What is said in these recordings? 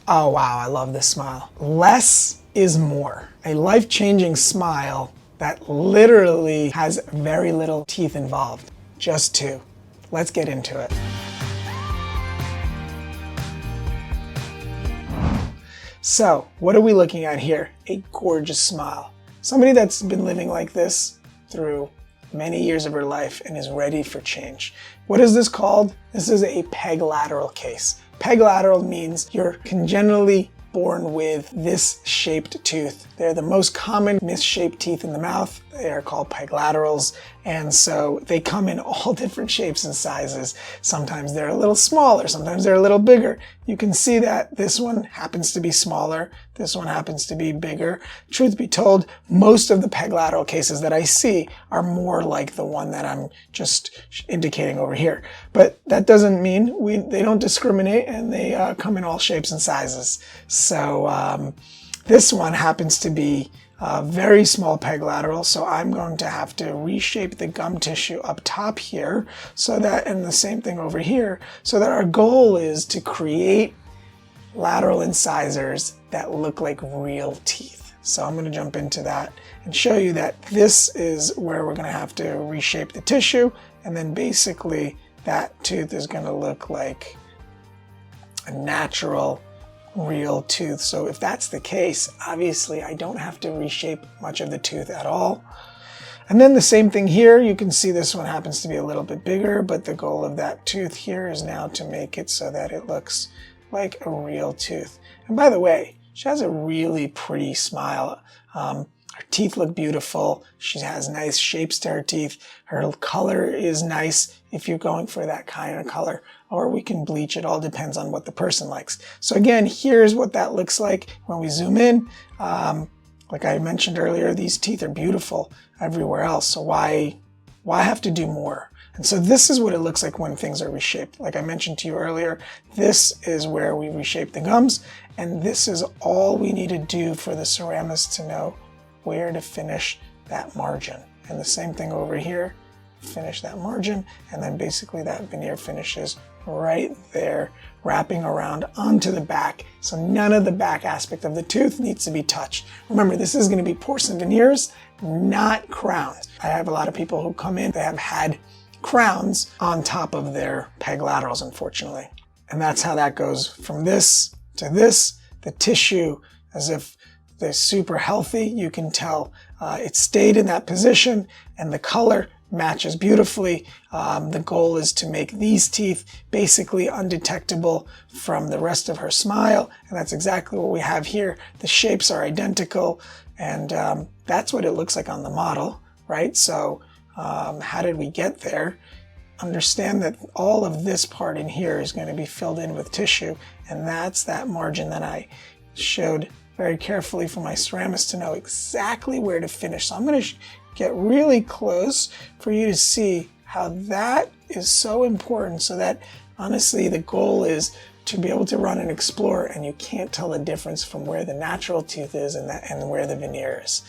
Oh wow, I love this smile. Less is more. A life-changing smile that literally has very little teeth involved. Just 2. Let's get into it. So, what are we looking at here? A gorgeous smile. Somebody that's been living like this through many years of her life and is ready for change. What is this called? This is a peg lateral case. Peg lateral means you're congenitally born with this shaped tooth. They're the most common misshaped teeth in the mouth. They are called peg laterals, and so they come in all different shapes and sizes. Sometimes they're a little smaller, sometimes they're a little bigger. You can see that this one happens to be smaller, this one happens to be bigger. Truth be told, most of the peg lateral cases that I see are more like the one that I'm just indicating over here. But that doesn't mean they don't discriminate, and they come in all shapes and sizes. So this one happens to be a very small peg lateral, so I'm going to have to reshape the gum tissue up top here, so that, and the same thing over here, so that our goal is to create lateral incisors that look like real teeth. So I'm going to jump into that and show you that this is where we're going to have to reshape the tissue, and then basically that tooth is going to look like a natural real tooth. So if that's the case, obviously I don't have to reshape much of the tooth at all. And then the same thing here, you can see this one happens to be a little bit bigger, but the goal of that tooth here is now to make it so that it looks like a real tooth. And by the way, she has a really pretty smile. Her teeth look beautiful. She has nice shapes to her teeth. Her color is nice if you're going for that kind of color, or we can bleach. It all depends on what the person likes. So again, here's what that looks like when we zoom in. Like I mentioned earlier, these teeth are beautiful everywhere else, so why have to do more? And so this is what it looks like when things are reshaped. Like I mentioned to you earlier, this is where we reshape the gums, and this is all we need to do for the ceramist to know where to finish that margin. And the same thing over here, finish that margin, and then basically that veneer finishes right there, wrapping around onto the back. So none of the back aspect of the tooth needs to be touched. Remember, this is going to be porcelain veneers, not crowns. I have a lot of people who come in, they have had crowns on top of their peg laterals, unfortunately. And that's how that goes from this to this. The tissue, as if they're super healthy, you can tell it stayed in that position, and the color matches beautifully. The goal is to make these teeth basically undetectable from the rest of her smile, and that's exactly what we have here. The shapes are identical, and that's what it looks like on the model, right? So how did we get there? Understand that all of this part in here is going to be filled in with tissue, and that's that margin that I showed very carefully for my ceramist to know exactly where to finish. So I'm going to get really close for you to see how that is so important, so that honestly the goal is to be able to run and explore, and you can't tell the difference from where the natural tooth is and where the veneer is.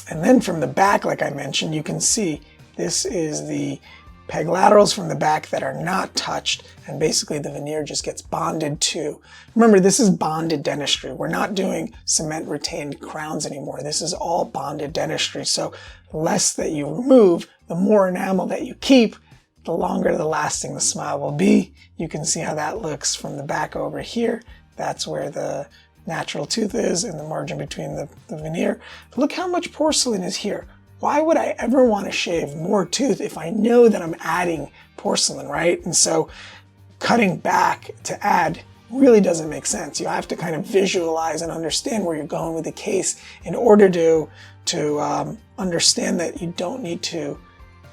And then from the back, like I mentioned, you can see this is the peg laterals from the back that are not touched, and basically the veneer just gets bonded to. Remember, this is bonded dentistry. We're not doing cement retained crowns anymore. This is all bonded dentistry. So the less that you remove, the more enamel that you keep, the longer the lasting the smile will be. You can see how that looks from the back over here. That's where the natural tooth is and the margin between the veneer. But look how much porcelain is here. Why would I ever want to shave more tooth if I know that I'm adding porcelain, right? And so cutting back to add really doesn't make sense. You have to kind of visualize and understand where you're going with the case in order to understand that you don't need to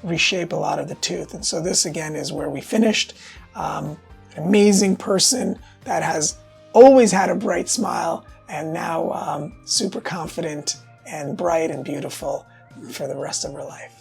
reshape a lot of the tooth. And so this again is where we finished. An amazing person that has always had a bright smile, and now super confident and bright and beautiful for the rest of her life.